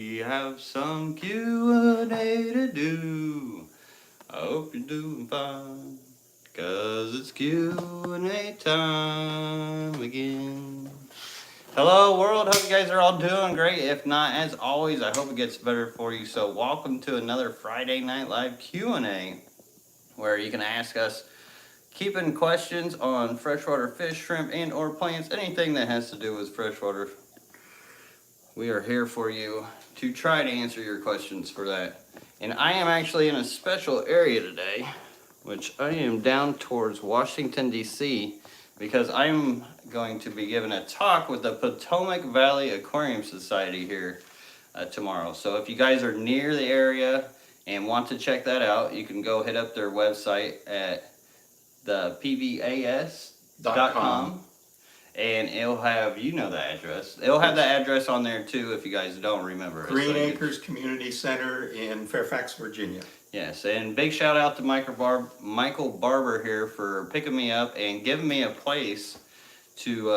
We have some Q&A to do. I hope you're doing fine, 'cause it's Q&A time again. Hello world, hope you guys are all doing great. If not, as always, I hope it gets better for you. So welcome to another Friday Night Live Q&A, where you can ask us keeping questions on freshwater fish, shrimp, and or plants, anything that has to do with freshwater. We are here for you to try to answer your questions for that. And I am actually in a special area today, which I am down towards Washington, D.C., because I'm going to be giving a talk with the Potomac Valley Aquarium Society here tomorrow. So if you guys are near the area and want to check that out, you can go hit up their website at the pvas.com. And it'll have, you know, the address. It'll have the address on there too if you guys don't remember it. Green Acres Community Center in Fairfax, Virginia. Yes, and big shout out to Michael Barber here for picking me up and giving me a place to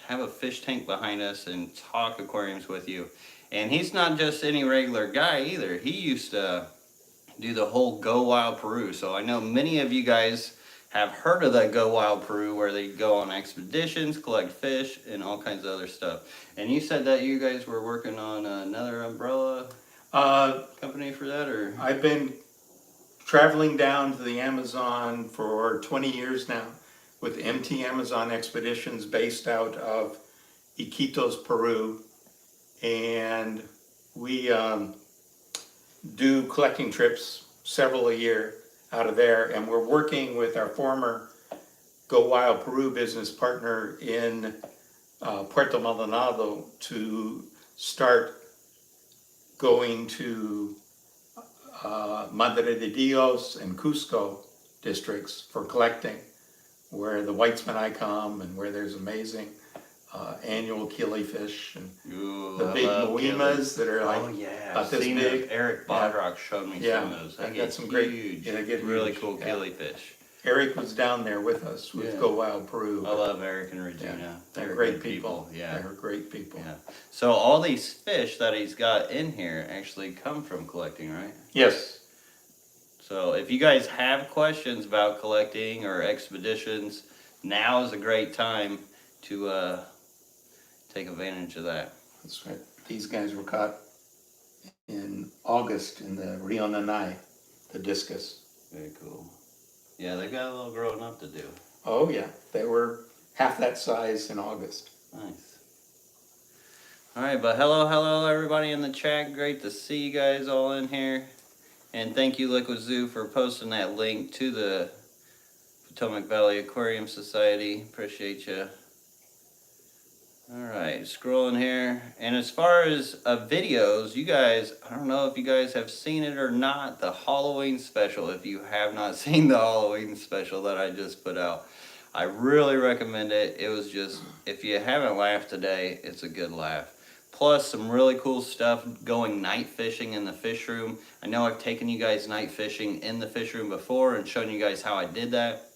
have a fish tank behind us and talk aquariums with you. And he's not just any regular guy either. He used to do the whole Go Wild Peru. So I know many of you guys have heard of that Go Wild Peru, where they go on expeditions, collect fish, and all kinds of other stuff. And you said that you guys were working on another umbrella company for that, or? I've been traveling down to the Amazon for 20 years now with MT Amazon Expeditions based out of Iquitos, Peru. And we do collecting trips, several a year, out of there, and we're working with our former Go Wild Peru business partner in Puerto Maldonado to start going to Madre de Dios and Cusco districts for collecting, where the Whitesman come and where there's amazing annual killifish and the big moemas that are like about this big. Eric Bodrock showed me some of those. They got some great, they get really cool killifish. Eric was down there with us with Go Wild Peru. I love Eric and Regina. Yeah. They're great people. Yeah, they're great people. Yeah. So all these fish that he's got in here actually come from collecting, right? Yes. So if you guys have questions about collecting or expeditions, now is a great time to take advantage of that. That's right. These guys were caught in August in the Rio Nanay, the discus. Very cool. Yeah, they've got a little growing up to do. Oh yeah, they were half that size in August. Nice. All right, but hello everybody in the chat. Great to see you guys all in here. And thank you, Liquid Zoo, for posting that link to the Potomac Valley Aquarium Society. Appreciate you. All right, scrolling here. And as far as videos, you guys, I don't know if you guys have seen it or not, the Halloween special. If you have not seen the Halloween special that I just put out, I really recommend it. It was just, if you haven't laughed today, it's a good laugh. Plus some really cool stuff going night fishing in the fish room. I know I've taken you guys night fishing in the fish room before and shown you guys how I did that,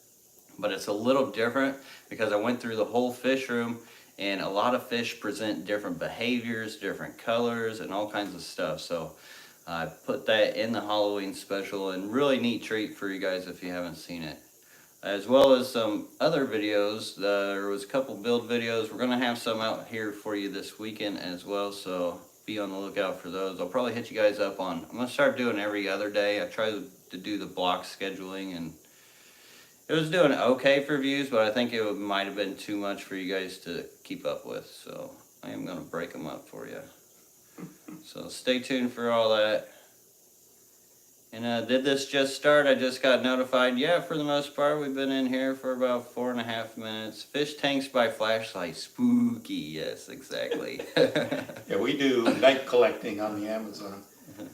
but it's a little different because I went through the whole fish room. And a lot of fish present different behaviors, different colors, and all kinds of stuff. So I put that in the Halloween special, and really neat treat for you guys if you haven't seen it. As well as some other videos. There was a couple build videos. We're going to have some out here for you this weekend as well, so be on the lookout for those. I'll probably hit you guys up on, I'm going to start doing every other day. I try to do the block scheduling, and it was doing okay for views, but I think it might have been too much for you guys to keep up with. So I am going to break them up for you. So stay tuned for all that. And did this just start? I just got notified. Yeah, for the most part, we've been in here for about 4.5 minutes. Fish tanks by flashlight. Spooky. Yes, exactly. Yeah, we do night collecting on the Amazon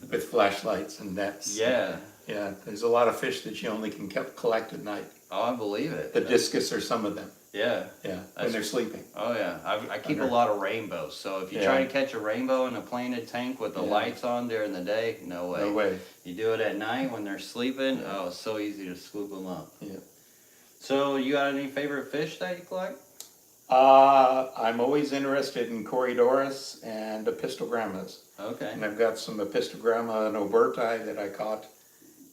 with flashlights and nets. Yeah. Yeah, there's a lot of fish that you only can collect at night. Oh, I believe it. The discus are some of them. Yeah. Yeah, when they're sleeping. Oh, yeah. I keep a lot of rainbows. So if you try to catch a rainbow in a planted tank with the lights on during the day, no way. No way. You do it at night when they're sleeping, oh, it's so easy to swoop them up. Yeah. So you got any favorite fish that you collect? I'm always interested in Corydoras and Epistogrammas. Okay, And I've got some Epistogramma noberti that I caught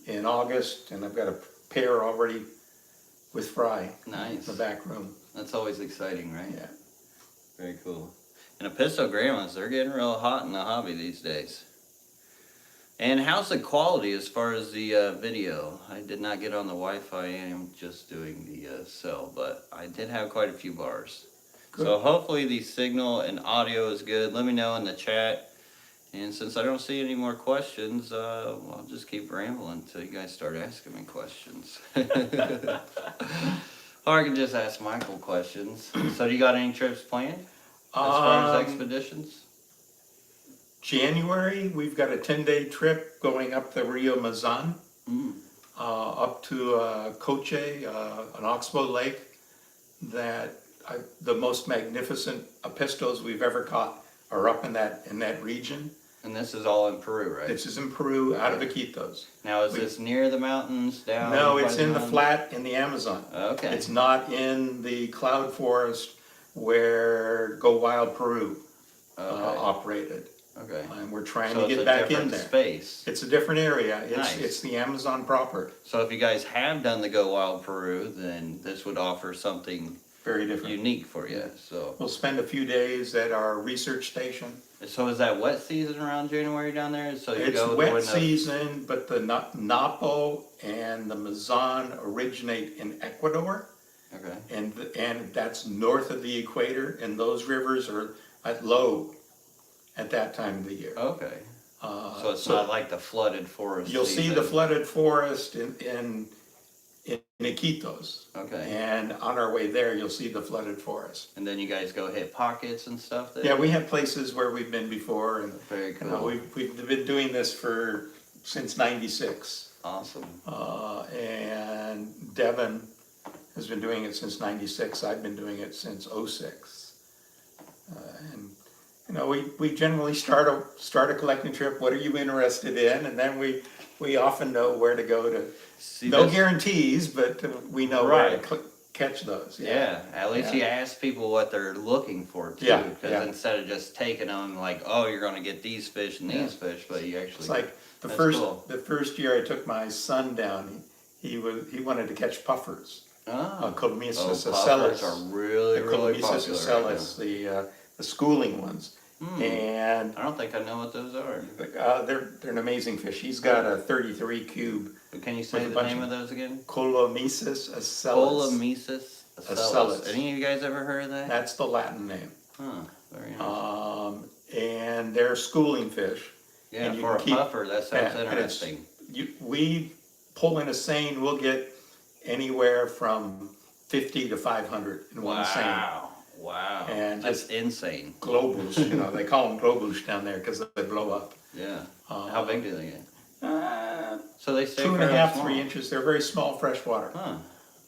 in August, and I've got a pair already with fry in nice. the back room. That's always exciting, right? Yeah. Very cool. And epistogrammas, they're getting real hot in the hobby these days. And how's the quality as far as the video? I did not get on the Wi-Fi. I am just doing the cell, but I did have quite a few bars. Good. So hopefully the signal and audio is good. Let me know in the chat. And since I don't see any more questions, I'll just keep rambling until you guys start asking me questions. Or I can just ask Michael questions. So do you got any trips planned as far as expeditions? January, we've got a 10-day trip going up the Rio Mazan, up to Coche, an oxbow lake, the most magnificent apistos we've ever caught are up in that region. And this is all in Peru, right? This is in Peru, out of Iquitos. Now, is this near the mountains, down? No, it's in the mountains? flat in the Amazon. Okay. It's not in the cloud forest where Go Wild Peru operated. Okay. And we're trying So to it's get a back in different there. space. It's a different area. Nice. It's the Amazon proper. So if you guys have done the Go Wild Peru, then this would offer something Very different. unique for you. So We'll spend a few days at our research station. So is that wet season around January down there? So you It's go wet when the- season, but the Napo and the Mazan originate in Ecuador, Okay. and that's north of the equator, and those rivers are at low at that time of the year. Okay. So it's not like the flooded forest. You'll see the flooded forest in Iquitos, Okay. and on our way there, you'll see the flooded forest. And then you guys go hit pockets and stuff there? Yeah, we have places where we've been before, and Very you know, cool. we've been doing this since '96. Awesome. And Devin has been doing it since '96. I've been doing it since '06. And you know, we generally start a collecting trip. What are you interested in? And then we often know where to go to. See, No that's- guarantees, but we know where Right. to catch those. Yeah, at least Yeah. you ask people what they're looking for too. Yeah, Because yeah. instead of just taking them like, oh, you're going to get these fish and these fish, but you actually. It's like the That's first cool. the first year I took my son down. He wanted to catch puffers. Oh, Columbius puffers ocellus. are really, The really Columbius popular right ocellus, the schooling ones, and now. I don't think I know what those are. they're an amazing fish. He's got a 33 cube But can you say With a the bunch name of- of those again? Columbius ocellus. Columnesis Ocellus. Any of you guys ever heard of that? That's the Latin name. Huh, very interesting. And they're schooling fish. Yeah, and you for a can keep- puffer, that sounds and it's- interesting. We pull in a seine, we'll get anywhere from 50 to 500 in one seine. Wow, And that's just- insane. Globus, they call them globus down there because they blow up. Yeah. How big do they get? Uh, So they stay 2.5, fairly small. 3 inches. They're very small freshwater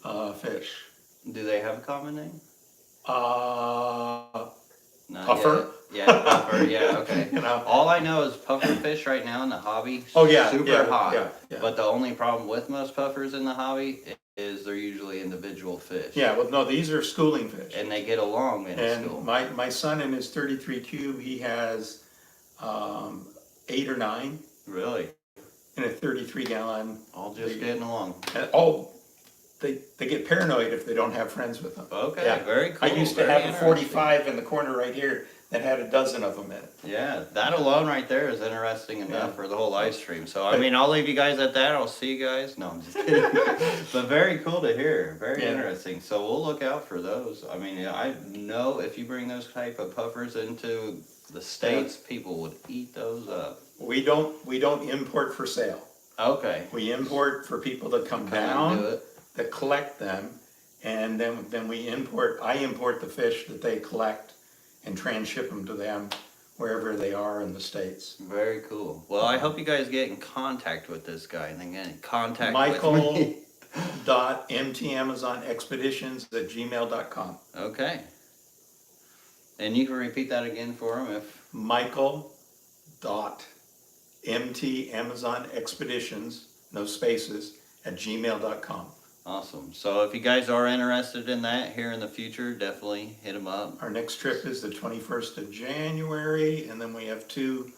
Huh. fish. Do they have a common name? Not Puffer? yet. Yeah, puffer. Yeah, okay. You know. All I know is puffer fish right now in the hobby. Oh, yeah, super yeah, hot. yeah. But the only problem with most puffers in the hobby is they're usually individual fish. Yeah, well, no, these are schooling fish. And they get along in And school. my son in his 33 cube, he has 8 or 9 Really, in a 33 gallon. all just getting along. And they get paranoid if they don't have friends with them. Okay, Yeah. very cool. I used to very have a interesting. 45 in the corner right here that had a dozen of them in it. Yeah, that alone right there is interesting enough Yeah. for the whole live stream. So, I mean, I'll leave you guys at that. I'll see you guys. No, I'm just kidding. But very cool to hear. Very Yeah. interesting. So we'll look out for those. I mean, I know if you bring those type of puffers into the States, people would eat those up. We don't import for sale. Okay. We import for people that come Come and down, do it. that collect them, and then I import the fish that they collect and transship them to them wherever they are in the States. Very cool. Well, I hope you guys get in contact with this guy and then get in contact with Michael me. .mtamazonexpeditions@gmail.com. Okay. And you can repeat that again for him if... Michael.mtamazonexpeditions, no spaces, @gmail.com. Awesome. So if you guys are interested in that here in the future, definitely hit them up. Our next trip is the 21st of January, and then we have two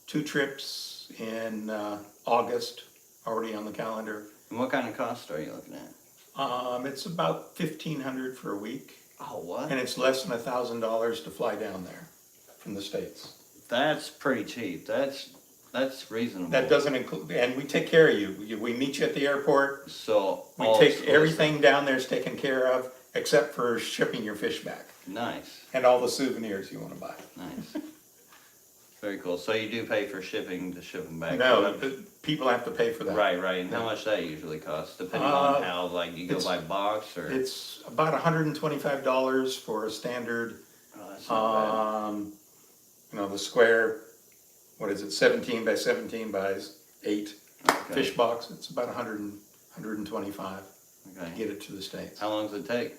trips in August already on the calendar. And what kind of cost are you looking at? It's about $1,500 for a week, Oh, what? and it's less than $1,000 to fly down there from the States. That's pretty cheap. That's reasonable. That doesn't include, and we take care of you. We meet you at the airport. So We all take exclusive. everything down there is taken care of, except for shipping your fish back Nice, and all the souvenirs you want to buy. nice. Very cool. So you do pay for shipping to ship them back? No, people have to pay for that. Right, right. And how Yeah. much that usually costs, depending on how, like, you go it's- by box or? It's about $125 for a standard, Oh, that's not the square, what is it, 17 by 17 by 8 bad. Okay. fish box. It's about 125 to Okay. get it to the States. How long does it take?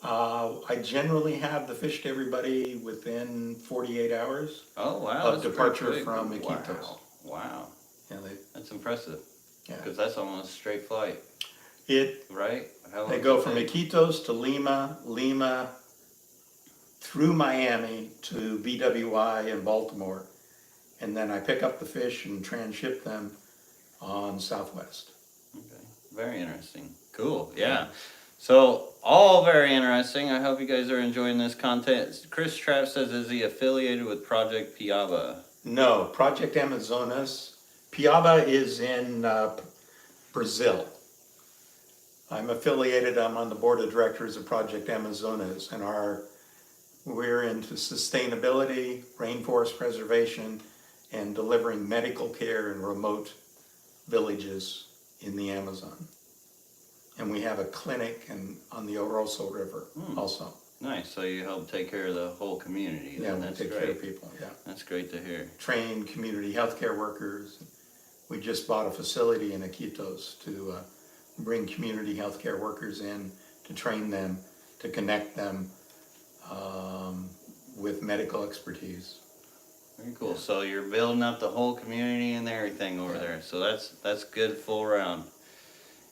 I generally have the fish to everybody within 48 hours. Oh, wow. Of that's pretty departure quick. from Iquitos. Wow. Wow. Yeah, That's impressive. yeah. Because that's almost a straight flight, It, right? How long they does go it from take? Iquitos to Lima, through Miami to BWI in Baltimore. And then I pick up the fish and transship them on Southwest. Okay. Very interesting. Cool. Yeah. So, all very interesting. I hope you guys are enjoying this content. Chris Trapp says, is he affiliated with Project Piaba? No, Project Amazonas. Piaba is in Brazil. I'm affiliated, I'm on the board of directors of Project Amazonas, and we're into sustainability, rainforest preservation, and delivering medical care in remote villages in the Amazon. And we have a clinic on the Oroso River also. Nice. So you help take care of the whole community. Yeah, Then we that's take great. care of people, yeah. That's great to hear. Train community healthcare workers. We just bought a facility in Iquitos to bring community healthcare workers in, to train them, to connect them with medical expertise. Very cool. So you're building up the whole community and everything over there. So that's good full round.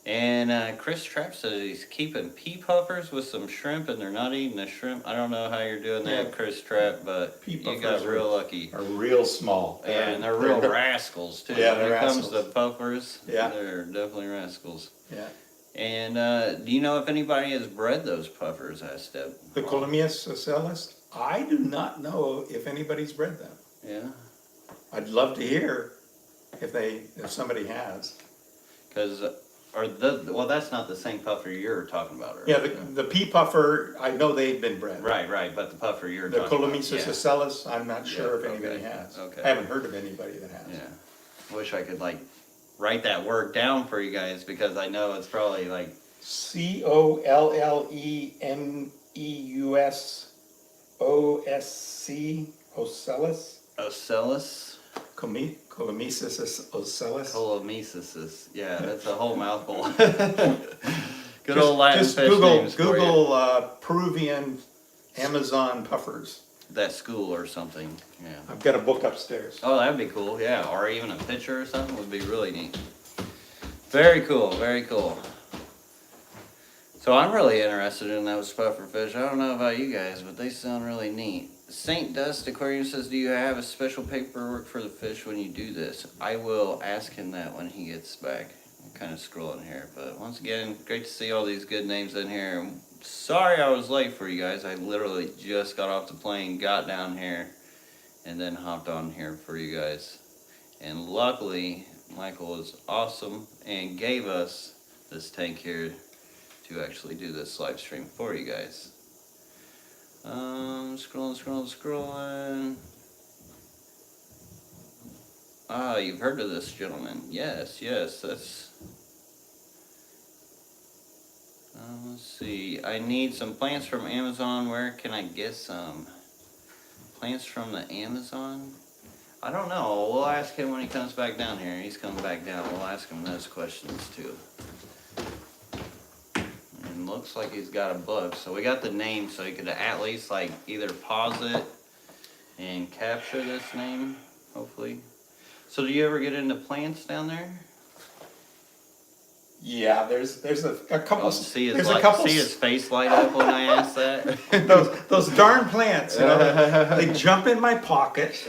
And Chris Trapp says he's keeping pea puffers with some shrimp, and they're not eating the shrimp. I don't know how you're doing that, Yeah. Chris Trapp, but Pea you got puffers real lucky. Are real small. Yeah, and they're real rascals too. Yeah, when they're it comes to rascals. puffers, Yeah. they're definitely rascals. Yeah. And do you know if anybody has bred those puffers, asked Deb? The Columbias ocellus, I do not know if anybody's bred them. Yeah, I'd love to hear if somebody has. because well, that's not the same puffer you're talking about, right? Yeah, the pea puffer, I know they've been bred. Right, but the puffer you're The talking about. Columbias yeah. ocellus, I'm not sure if Yeah, anybody okay, has. okay. I haven't heard of anybody that has. Yeah, wish I could like write that word down for you guys because I know it's probably like Collemeusosc, ocellus, ocellus. Columbias ocellus. Colomesis. Yeah, that's a whole mouthful. Good old Latin Just fish names for you. Google Peruvian Amazon puffers. That school or something. Yeah. I've got a book upstairs. Oh, that'd be cool. Yeah, or even a picture or something would be really neat. Very cool. Very cool. So I'm really interested in those puffer fish. I don't know about you guys, but they sound really neat. Saint Dust Aquarium says, do you have a special paperwork for the fish when you do this? I will ask him that when he gets back. I'm kind of scrolling here, but once again, great to see all these good names in here. Sorry I was late for you guys. I literally just got off the plane, got down here, and then hopped on here for you guys. And luckily, Michael was awesome and gave us this tank here to actually do this live stream for you guys. Scrolling. Ah, you've heard of this gentleman. Yes, that's... let's see. I need some plants from Amazon. Where can I get some? Plants from the Amazon? I don't know. We'll ask him when he comes back down here. He's coming back down. We'll ask him those questions too. And looks like he's got a book. So we got the name, so he could at least like either pause it and capture this name, hopefully. So do you ever get into plants down there? Yeah, there's a couple. See his There's a couple. see his face light up when I asked that. those darn plants, you know, they jump in my pocket.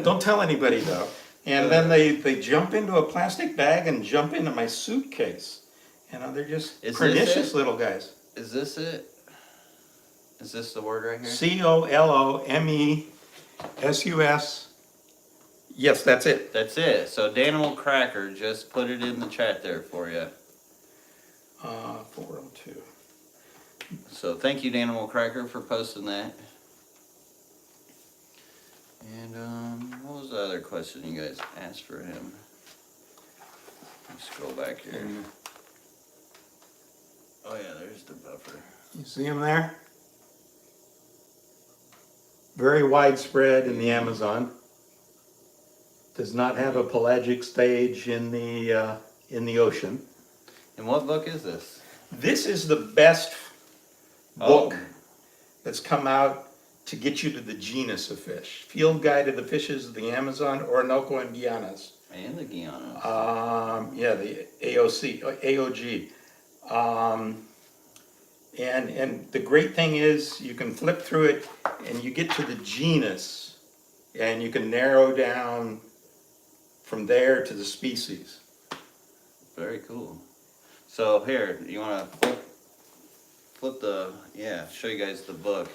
Don't tell anybody though. And then they jump into a plastic bag and jump into my suitcase. You know, they're just pernicious little guys. Is this it? Is this the word right here? COLOMESUS. Yes, that's it. That's it. So Danimal Cracker just put it in the chat there for you. 402. So thank you, Danimal Cracker, for posting that. And what was the other question you guys asked for him? Let me scroll back here. Oh yeah, there's the buffer. You see him there? Very widespread in the Amazon. Does not have a pelagic stage in the ocean. And what book is this? This is the best book that's come out to get you to the genus of fish. Field Guide to the Fishes of the Amazon, Orinoco, and Guianas. And the Guianas. Yeah, the AOG. And the great thing is you can flip through it and you get to the genus and you can narrow down from there to the species. Very cool. So here, you want to flip the, show you guys the book.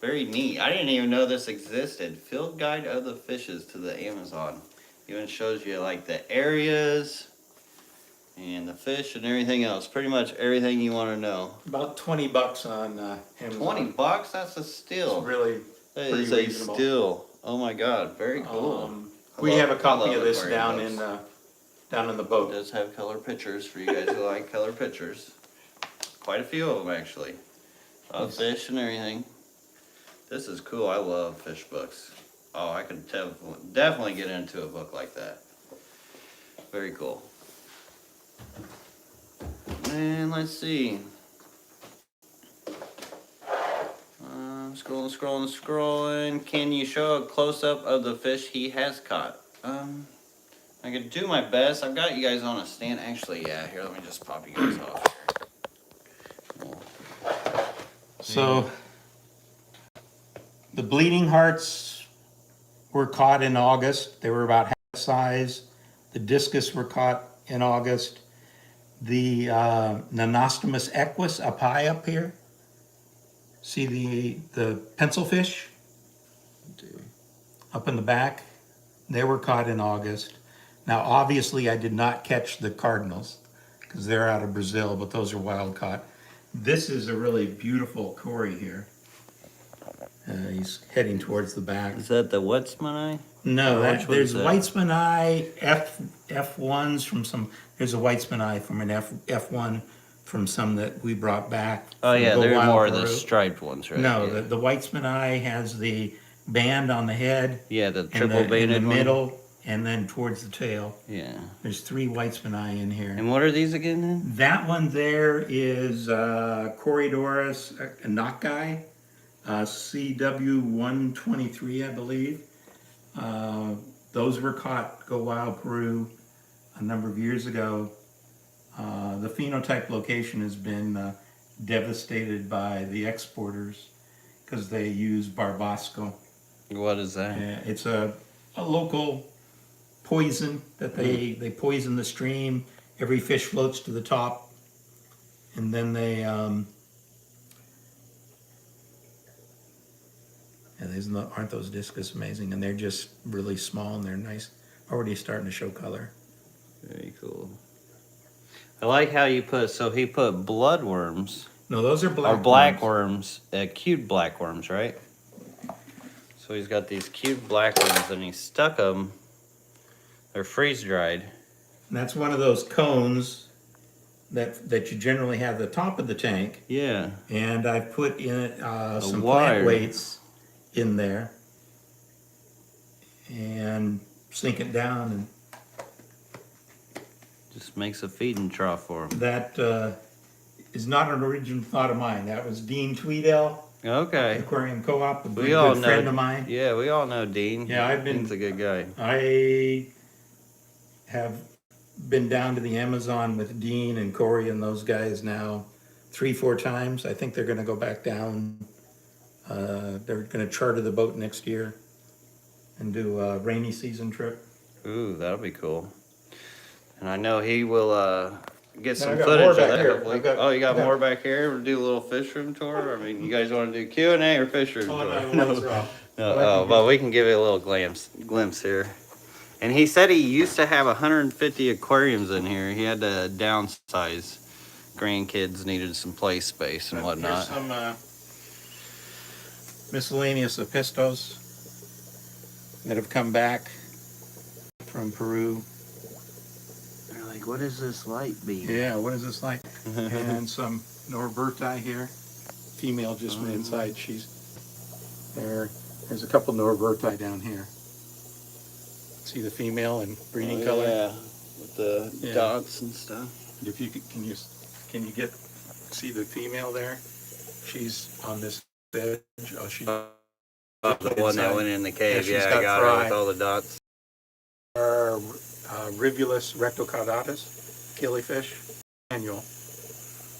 Very neat. I didn't even know this existed. Field Guide of the Fishes to the Amazon. Even shows you like the areas and the fish and everything else. Pretty much everything you want to know. About $20 on Amazon. $20? That's a steal. It's really That pretty is reasonable. a steal. Oh my God, very cool. We have a copy of this Aquarium down in the It boat. does have color pictures for you guys who like color pictures. Quite a few of them actually. Of fish and everything. This is cool. I love fish books. Oh, I could definitely get into a book like that. Very cool. And let's see. Scrolling. Can you show a close-up of the fish he has caught? I could do my best. I've got you guys on a stand. Actually, yeah. Here, let me just pop you guys off here. So the bleeding hearts were caught in August. They were about half size. The discus were caught in August. The Nanostomus equus up high up here. See the pencil fish up in the back? They were caught in August. Now, obviously, I did not catch the cardinals because they're out of Brazil, but those are wild caught. This is a really beautiful Cory here. He's heading towards the back. Is that the Wetzmanni? No, there's Weitzmanni F1s from some. There's a Weitzmanni from an F1 from some that we brought back. Oh yeah, they're more of the Peru. striped ones, right? No, yeah. the Weitzmanni has the band on the head. Yeah, the triple banded in the one. middle, and then towards the tail. Yeah. There's 3 Weitzmanni in here. And what are these again then? That one there is Corydoras Nakai, CW123, I believe. Those were caught Go Wild Peru a number of years ago. The phenotype location has been devastated by the exporters because they use Barbasco. What is that? It's a local poison that they poison the stream. Every fish floats to the top, and then they aren't those discus amazing? And they're just really small and they're nice. Already starting to show color. Very cool. I like how you put, so he put bloodworms. No, those are black. Or black worms, cute black worms, right? So he's got these cute black worms and he stuck them. They're freeze dried. And that's one of those cones that you generally have at the top of the tank. Yeah. And I've put in some wire. plant weights in there and sink it down, and Just makes a feeding trough for them. that is not an original thought of mine. That was Dean Tweedale, Okay. Aquarium Co-op, a We good all know. friend of mine. Yeah, we all know Dean. Yeah, Dean's a good guy. I have been down to the Amazon with Dean and Corey and those guys now 3-4 times. I think they're gonna go back down. They're gonna charter the boat next year and do a rainy season trip. Ooh, that'll be cool. And I know he will get some I got footage more of back that. here. Hopefully. I've got- Oh, you got yeah. more back here? We'll do a little fish room tour. I mean, you guys want to do Q&A or fish room tour? No. No, but we can give it a little glimpse here. And he said he used to have 150 aquariums in here. He had to downsize. Grandkids needed some play space and whatnot. Here's some miscellaneous apistos that have come back from Peru. They're like, what is this light beam? Yeah, what is this like? And some Norberti here. Female just went inside. She's there. There's a couple Norberti down here. See the female in breeding color? Yeah, with the dots and stuff. If you can you get see the female there? She's on this edge. Oh, she. The one that went in the cave. Yeah, she's Yeah, got I got fry. it with all the dots. Rivulus rectocaudatus, killifish, annual.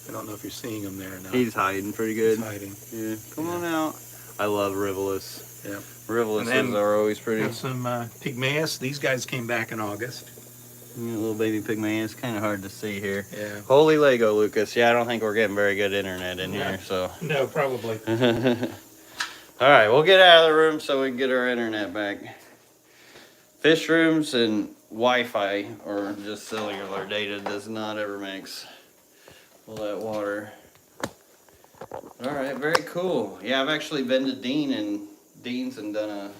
I don't know if you're seeing him there now. He's hiding pretty good. He's hiding. Yeah, come on out. I love Rivulus. Yeah. Rivuluses are always pretty. Have some pygmaeus. These guys came back in August. Yeah, little baby pygmy. It's kind of hard to see here. Yeah. Holy Lego, Lucas. Yeah, I don't think we're getting very good internet in here, so. No, probably. All right, we'll get out of the room so we can get our internet back. Fish rooms and Wi-Fi or just cellular data does not ever mix. All that water. All right, very cool. Yeah, I've actually been to Dean's and done a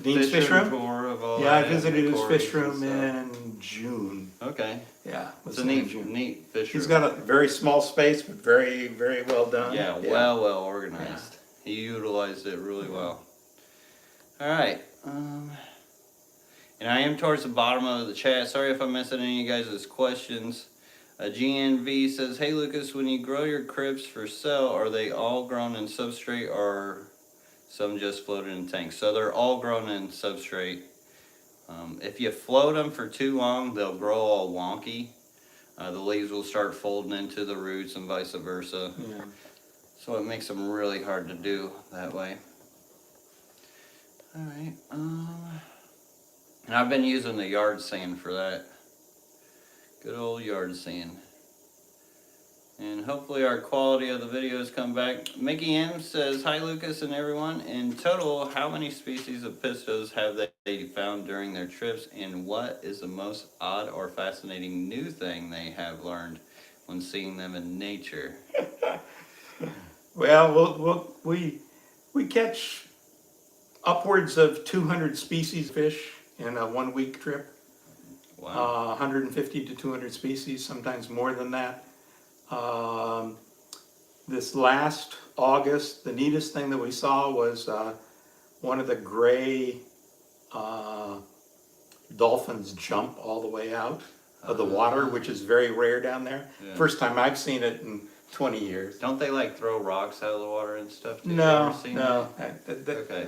Dean's fish room? tour of all Yeah, I that, visited his aquariums fish and room stuff. in June. Okay, Yeah, it's a neat fish room. He's got a very small space, but very, very well done. Yeah, well organized. He utilized it really well. All right. And I am towards the bottom of the chat. Sorry if I'm missing any of you guys' questions. GNV says, hey Lucas, when you grow your cribs for sale, are they all grown in substrate or some just floated in tanks? So they're all grown in substrate. If you float them for too long, they'll grow all wonky. The leaves will start folding into the roots and vice versa. Yeah. So it makes them really hard to do that way. All right. And I've been using the yard sand for that. Good old yard sand. And hopefully our quality of the videos come back. Mickey M says, hi Lucas and everyone. In total, how many species of pistos have they found during their trips? And what is the most odd or fascinating new thing they have learned when seeing them in nature? Well, we catch upwards of 200 species of fish in a 1-week trip. Wow. 150 to 200 species, sometimes more than that. This last August, the neatest thing that we saw was one of the gray dolphins jump all the way out of the water, which is very rare down there. Yeah. First time I've seen it in 20 years. Don't they like throw rocks out of the water and stuff? Did you No, ever see no. that? Okay.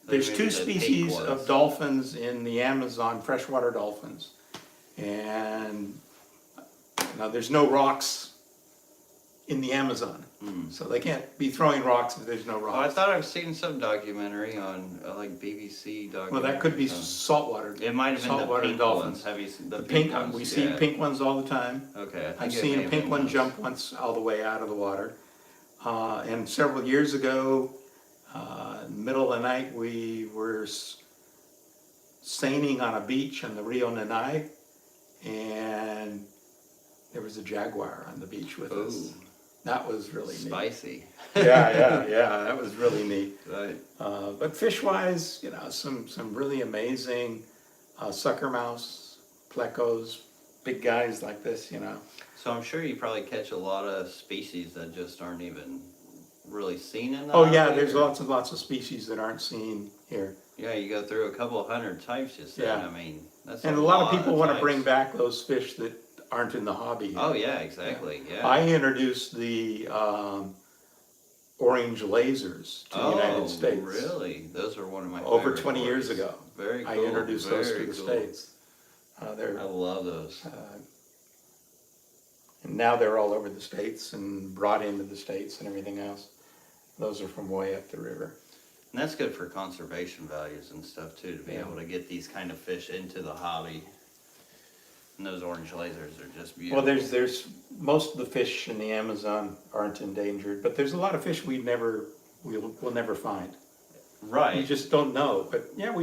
There's Maybe two the species pink of ones. dolphins in the Amazon, freshwater dolphins. And now there's no rocks in the Amazon. So they can't be throwing rocks if there's no Oh, I rocks. thought I've seen some documentary on like BBC documentary. Well, that could be or something. saltwater. It might have been the saltwater pink dolphins. ones. Have you seen the The pink pink, ones? we see Yeah. pink ones all the time. Okay, I think I've it seen may a have pink been one those. jump once all the way out of the water. And several years ago, in the middle of the night, we were seining on a beach in the Rio Nanai, and there was a jaguar on the beach with us. Ooh, That was really spicy. yeah, that was really neat. Right. But fish-wise, some really amazing sucker mouse, plecos, big guys like this, So I'm sure you probably catch a lot of species that just aren't even really seen in the Oh yeah, hobby, there's or- lots of species that aren't seen here. Yeah, you go through a couple hundred types just then. Yeah. I mean, that's And a lot of people want to types. bring back those fish that aren't in the hobby here. Oh yeah, exactly. Yeah. I introduced the orange lasers to the United States. Really? Those are one of my Over favorite 20 years toys. ago. Very cool. I introduced those to very the cool. States. They're I love those. and now they're all over the States and brought into the States and everything else. Those are from way up the river. And that's good for conservation values and stuff too, to be Yeah. able to get these kind of fish into the hobby. And those orange lasers are just beautiful. Well, there's most of the fish in the Amazon aren't endangered, but there's a lot of fish we'll never find. Right. You just don't know. But yeah,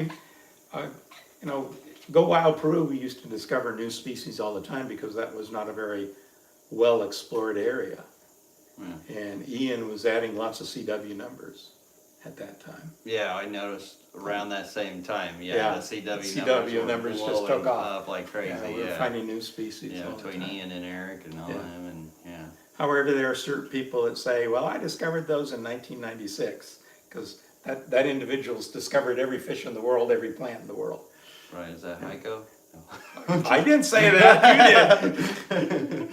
Go Wild Peru, we used to discover new species all the time because that was not a very well explored area. Yeah. And Ian was adding lots of CW numbers at that time. Yeah, I noticed around that same time. Yeah, Yeah, the CW, CW numbers just took blowing off. up like crazy. Yeah, we were finding new species. Yeah, all the between time. Ian and Eric and all Yeah. them, and yeah. However, there are certain people that say, well, I discovered those in 1996, because that individual's discovered every fish in the world, every plant in the world. Right, is that Heiko? I didn't say that, you did.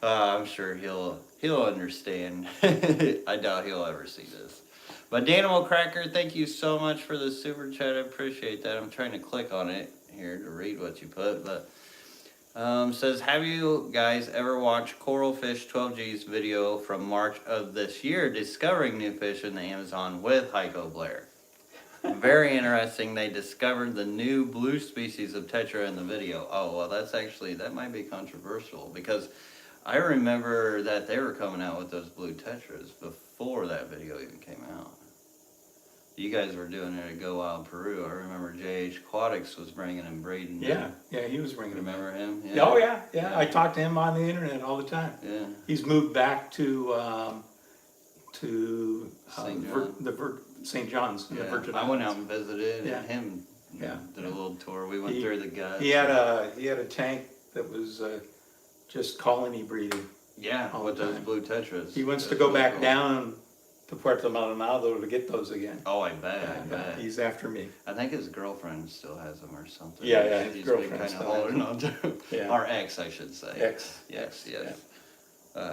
I'm sure he'll understand. I doubt he'll ever see this. But Danimal Cracker, thank you so much for the super chat. I appreciate that. I'm trying to click on it here to read what you put, but says, have you guys ever watched Coral Fish 12G's video from March of this year, discovering new fish in the Amazon with Heiko Blair? Very interesting. They discovered the new blue species of tetra in the video. Oh, well, that might be controversial, because I remember that they were coming out with those blue tetras before that video even came out. You guys were doing it at Go Wild Peru. I remember JH Aquatics was bringing and breeding. Yeah, he was bringing them. Remember him? Yeah. Oh, yeah. I talk to him on the internet all the time. Yeah. He's moved back to St. John's in the Virgin Islands. I went out and visited Yeah. him. Yeah. Did a little tour. We went through the guts. He had a tank that was just colony breeding. Yeah, all with the those time. blue tetras. He wants to That's go really back cool. down to Puerto Maldonado to get those again. Oh, I bet. He's after me. I think his girlfriend still has them or something. Yeah, his He's girlfriend been kind still of has holding on to them. Yeah. Or ex, I should say. Ex. Yes. Yeah.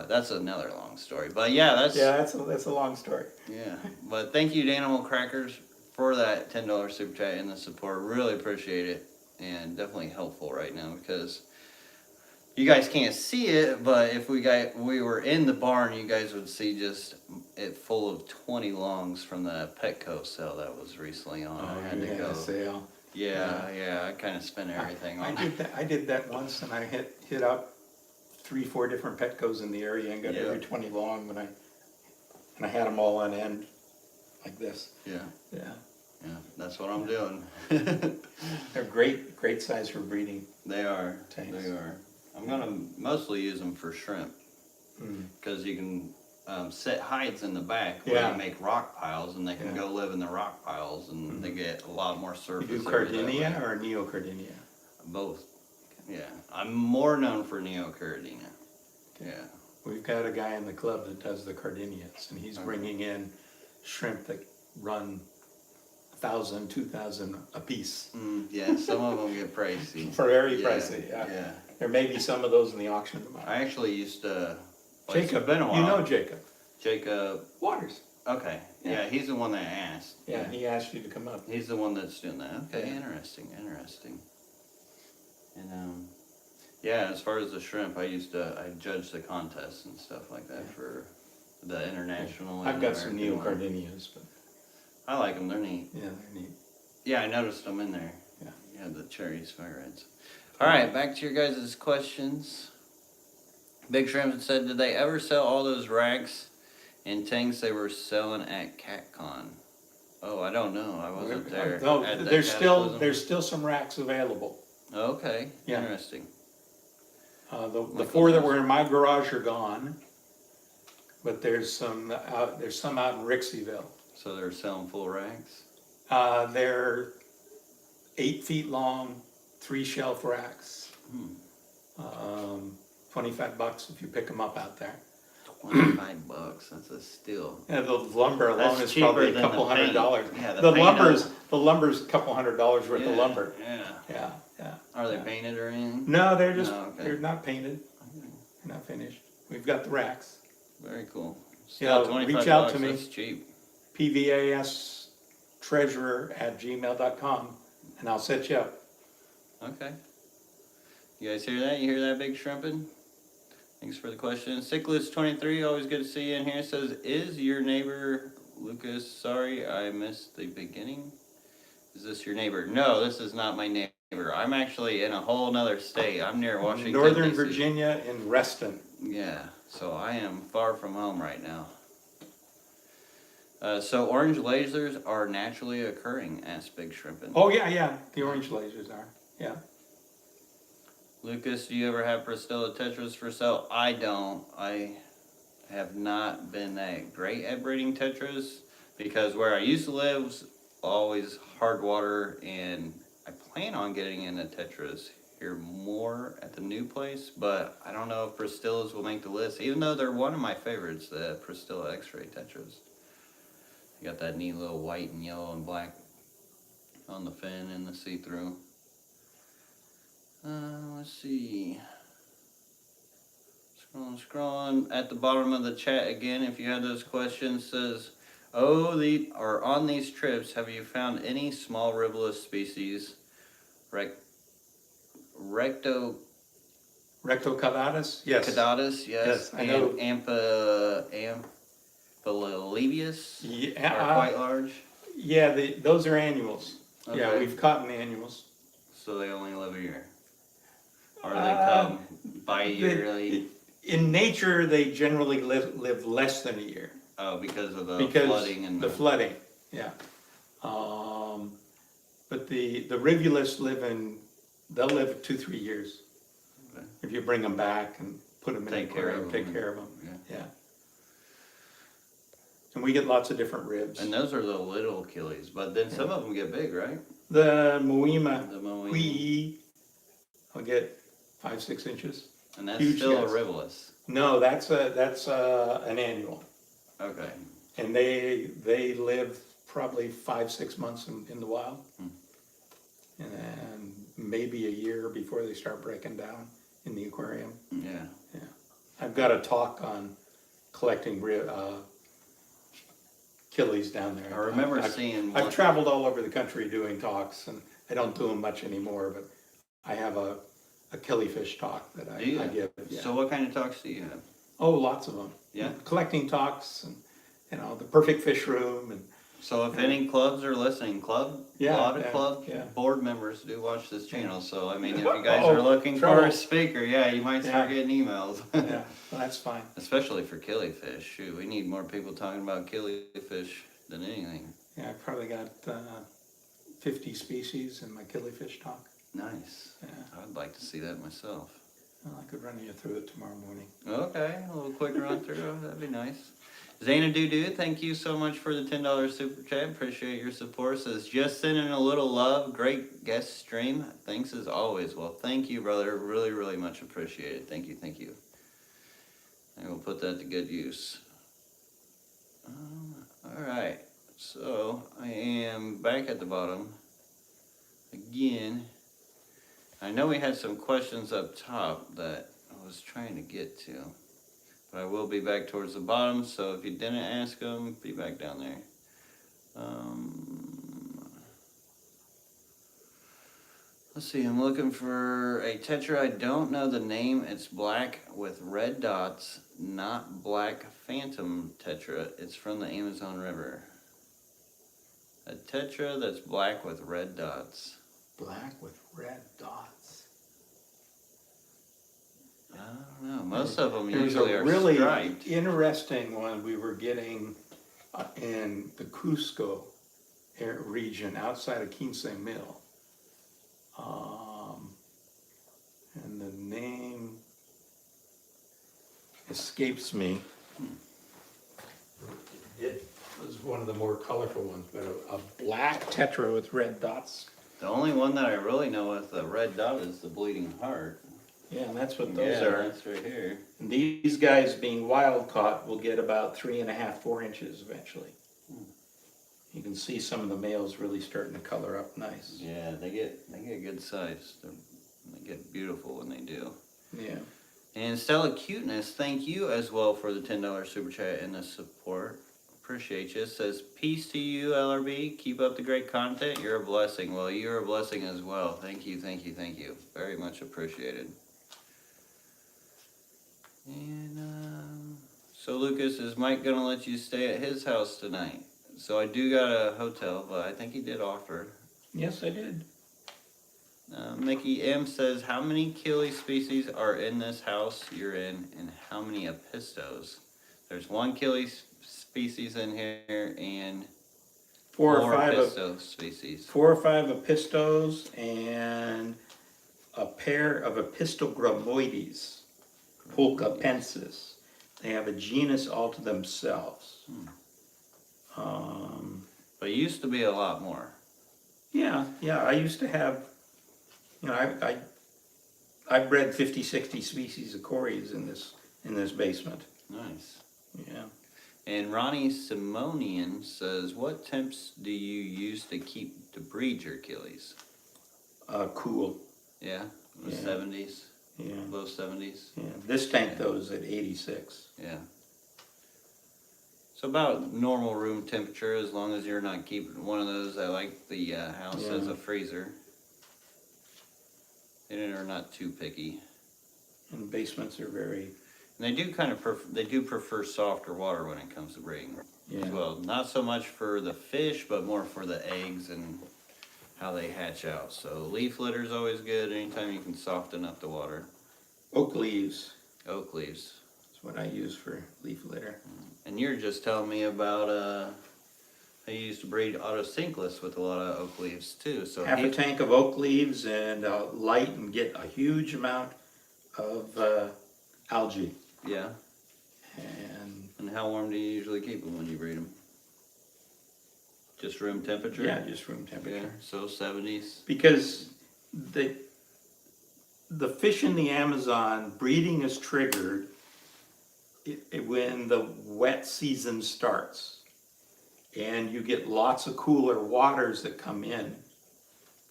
That's another long story. But yeah, that's a long story. Yeah. But thank you, Danimal Crackers, for that $10 super chat and the support. Really appreciate it. And definitely helpful right now, because you guys can't see it, but if we were in the barn, you guys would see just it full of 20 longs from the Petco sale that was recently on. I had to go. Sale. Yeah, I kind of spent everything on it. I did that once, and I hit up 3-4 different Petcos in the area and got every 20 long and I had them all on end like this. Yeah, Yeah, that's what I'm doing. they're great size for breeding. They are. Tanks. They are. I'm gonna mostly use them for shrimp, because you can set hides in the back where you make rock piles, and they can go live in the rock piles, and they get a lot more surface. You do area that Cardinia way. or Neocardinia? Both. Yeah, I'm more known for Neocaridina. Yeah. We've got a guy in the club that does the Cardinias, and he's bringing in shrimp that run 1,000, 2,000 a piece. Yeah, some of them get pricey. Very pricey. Yeah. There may be some of those in the auction tomorrow. I actually used to. Jacob, it's been a while. you know Jacob Jacob. Waters. Okay. Yeah. Yeah, he's the one that asked. Yeah, he asked you to come up. He's the one that's doing that. Okay, Yeah. interesting. And yeah, as far as the shrimp, I judged the contests and stuff like that for the international. I've and got some American one. Neocardinias, but I like them. They're neat. yeah, they're neat. Yeah, I noticed them in there. Yeah. Yeah, the cherry fire reds. All right, back to your guys' questions. Big Shrimp said, did they ever sell all those racks and tanks they were selling at CatCon? Oh, I don't know. I wasn't there. No, at that there's Cataclysm. still some racks available. Okay, Yeah. interesting. The 4 that were in my garage are gone, but there's some out in Rixieville. So they're selling full racks? They're 8 feet long, 3 shelf racks. $25 if you pick them up out there. $25, that's a steal. Yeah, the lumber alone That's is probably cheaper a than couple the paint. $100. Yeah, the paint lumber's a couple $100 worth of lumber. Yeah. Yeah. Are they painted or anything? No, they're just No, okay. they're not painted. They're not finished. We've got the racks. Very cool. Yeah, Still, reach out to $25, me. That's cheap. pvastreasurer@gmail.com, and I'll set you up. Okay. You guys hear that? You hear that, big shrimping? Thanks for the question. Sickless23, always good to see you in here. Says, is your neighbor Lucas? Sorry, I missed the beginning. Is this your neighbor? No, this is not my neighbor. I'm actually in a whole nother state. I'm near Washington, Northern DC. Virginia in Reston. Yeah, so I am far from home right now. So orange lasers are naturally occurring, asked Big Shrimpin'. Oh, yeah, the orange lasers are, yeah. Lucas, do you ever have Pristilla tetras for sale? I don't. I have not been that great at breeding tetras because where I used to live was always hard water, and I plan on getting into tetras here more at the new place, but I don't know if Pristillas will make the list, even though they're one of my favorites, the Pristilla X-ray tetras. You got that neat little white and yellow and black on the fin and the see-through. Let's see. Scrolling at the bottom of the chat again. If you have those questions, says, on these trips, have you found any small ribulus species, rectocaudatus? Yes. Caudatus, yes. I know. Amphilolivius Yeah, are quite large. Yeah, those are annuals. Okay. Yeah, we've caught in annuals. So they only live a year. Or they come bi-yearly. In nature, they generally live less than a year. Oh, because of the flooding and the flooding, yeah. But the rivulus they'll live 2-3 years. Okay. If you bring them back and put them in an aquarium, take care of them. Yeah. And we get lots of different ribs. And those are the little Achilles, but then some of them get big, right? The Moema, The Moema. Quee, I'll get 5-6 inches. And that's Huge still guys. a rivulus. No, that's an annual. Okay. And they live probably 5-6 months in the wild. And then maybe a year before they start breaking down in the aquarium. Yeah. Yeah. I've got a talk on collecting Achilles down there. I remember seeing I've traveled all over the country doing talks, and I don't do them much anymore, but I have a killifish talk that I give. Yeah. So what kind of talks do you have? Oh, lots of them. Yeah. Collecting talks and, the perfect fish room and. So if any clubs are listening, a lot of club yeah. board members do watch this channel. So, I mean, if you guys are looking for a speaker, you might start getting emails. Yeah, well, that's fine. Especially for killifish. Shoot, we need more people talking about killifish than anything. Yeah, I've probably got 50 species in my killifish talk. Nice. Yeah. I'd like to see that myself. Well, I could run you through it tomorrow morning. Okay, a little quick run through. That'd be nice. Zana Doo, thank you so much for the $10 super chat. Appreciate your support. Says, just sending a little love. Great guest stream. Thanks as always. Well, thank you, brother. Really, really much appreciated. Thank you, thank you. I will put that to good use. All right. So, I am back at the bottom. Again, I know we had some questions up top that I was trying to get to. But I will be back towards the bottom, so if you didn't ask them, be back down there. Let's see, I'm looking for a tetra. I don't know the name. It's black with red dots, not black phantom tetra. It's from the Amazon River. A tetra that's black with red dots. Black with red dots. I don't know. Most of them There's usually a are really striped. interesting one we were getting in the Cusco region outside of Quince Mill. And the name escapes me. It was one of the more colorful ones, but a black tetra with red dots. The only one that I really know with the red dot is the bleeding heart. Yeah, and that's what those are. That's right here. And these guys, being wild caught, will get about 3.5-4 inches eventually. You can see some of the males really starting to color up nice. Yeah, they get good size. They get beautiful when they do. Yeah. And Stella Cuteness, thank you as well for the $10 super chat and the support. appreciate you. It says, peace to you, LRB. Keep up the great content. You're a blessing. Well, you're a blessing as well. Thank you, thank you, thank you. Very much appreciated. And, so Lucas, is Mike gonna let you stay at his house tonight? So I do got a hotel, but I think he did offer. Yes, I did. Mickey M says, how many Kili species are in this house you're in, and how many apistos? There's one Kili species in here, and Four four or five apisto species. 4 or 5 apistos and a pair of Apistogrammoides, Pulcapensis. They have a genus all to themselves. But it used to be a lot more. Yeah, I used to have, I've bred 50, 60 species of cories in this basement. Nice. Yeah. And Ronnie Simonian says, what temps do you use to breed your Kilis? Cool. Yeah, the Yeah. 70s, Yeah. low 70s. Yeah. This tank though is at 86. Yeah. So about normal room temperature, as long as you're not keeping one of those. I like the house as a freezer. And they're not too picky. And basements are very. And they do kind of prefer softer water when it comes to breeding as well. Not so much for the fish, but more for the eggs and how they hatch out. So leaf litter is always good. Anytime you can soften up the water. Oak leaves. Oak leaves. That's what I use for leaf litter. And you're just telling me about I used to breed autosynclus with a lot of oak leaves too. So Half a tank of oak leaves and light and get a huge amount of algae. Yeah. And how warm do you usually keep them when you breed them? Just room temperature? Yeah, just room temperature. Yeah, so 70s. Because the fish in the Amazon, breeding is triggered when the wet season starts. And you get lots of cooler waters that come in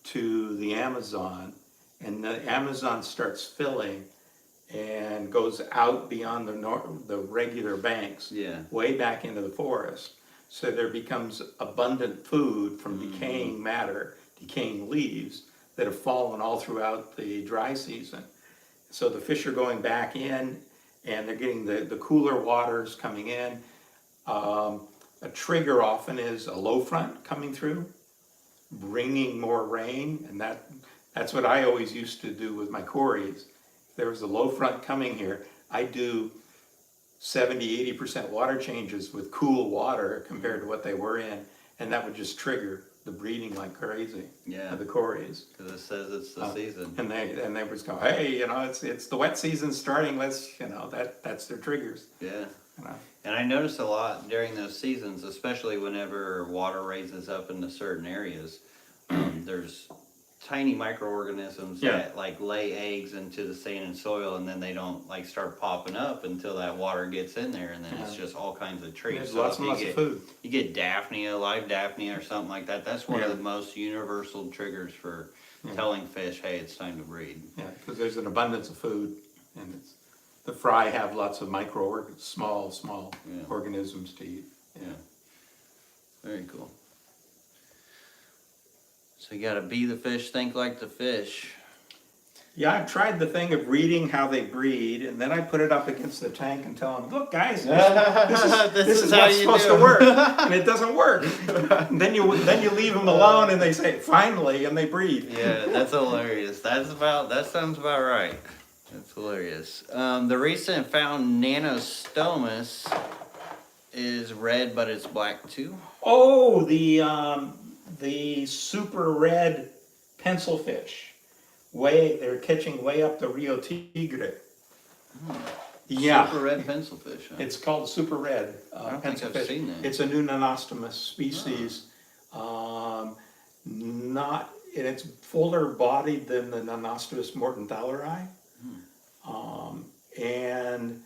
to the Amazon. And the Amazon starts filling and goes out beyond the regular banks, way back into the forest. So there becomes abundant food from decaying matter, decaying leaves that have fallen all throughout the dry season. So the fish are going back in and they're getting the cooler waters coming in. A trigger often is a low front coming through, bringing more rain, and that's what I always used to do with my cories. If there was a low front coming here, I do 70-80% water changes with cool water compared to what they were in, and that would just trigger the breeding like crazy of the cories. Because it says it's the season. And they would go, hey, it's the wet season starting. Let's, that's their triggers. Yeah. And I notice a lot during those seasons, especially whenever water raises up into certain areas, there's tiny microorganisms that like lay eggs into the sand and soil, and then they don't like start popping up until that water gets in there, and then it's just all kinds of trees. There's so lots and lots of food. You get Daphnia, live Daphnia or something like that. That's one of the most universal triggers for telling fish, hey, it's time to breed. Yeah, because there's an abundance of food, and the fry have lots of small organisms to eat. Yeah. Very cool. So you gotta be the fish, think like the fish. Yeah, I've tried the thing of reading how they breed, and then I put it up against the tank and tell them, look guys, this is what's supposed to work, and it doesn't work. And then you leave them alone and they say, finally, and they breed. Yeah, that's hilarious. That sounds about right. That's hilarious. The recent found Nanostomus is red, but it's black too. Oh, the super red pencilfish. They're catching way up the Rio Tigre. Yeah. Super red pencilfish. Huh? It's called super red I don't think I've seen that. It's a new Nanostomus species. It's fuller bodied than the Nanostomus mortenthaleri. And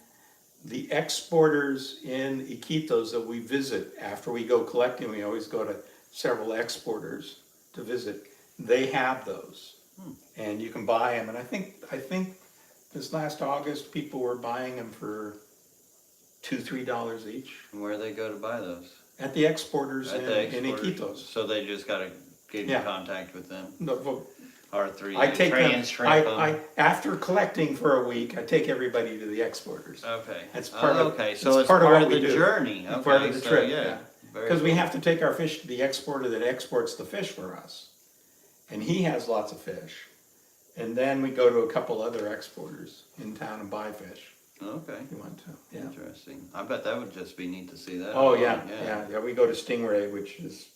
the exporters in Iquitos that we visit after we go collecting, we always go to several exporters to visit. They have those, and you can buy them. And I think this last August, people were buying them for $2-3 each. And where do they go to buy those? At the exporters At in, the in exporters. Iquitos. So they just gotta get in Yeah. contact with them. No, well, Or through I you, take them, transship them. after collecting for a week, I take everybody to the exporters. Okay. That's part of- okay, so it's part part of of what we the do. journey. It's Okay, part of the so trip, yeah. yeah. Very Because we cool. have to take our fish to the exporter that exports the fish for us. And he has lots of fish. And then we go to a couple other exporters in town and buy fish. Okay. If you want to, yeah. Interesting. I bet that would just be neat to see that. Oh, online, yeah. We go to Stingray, which is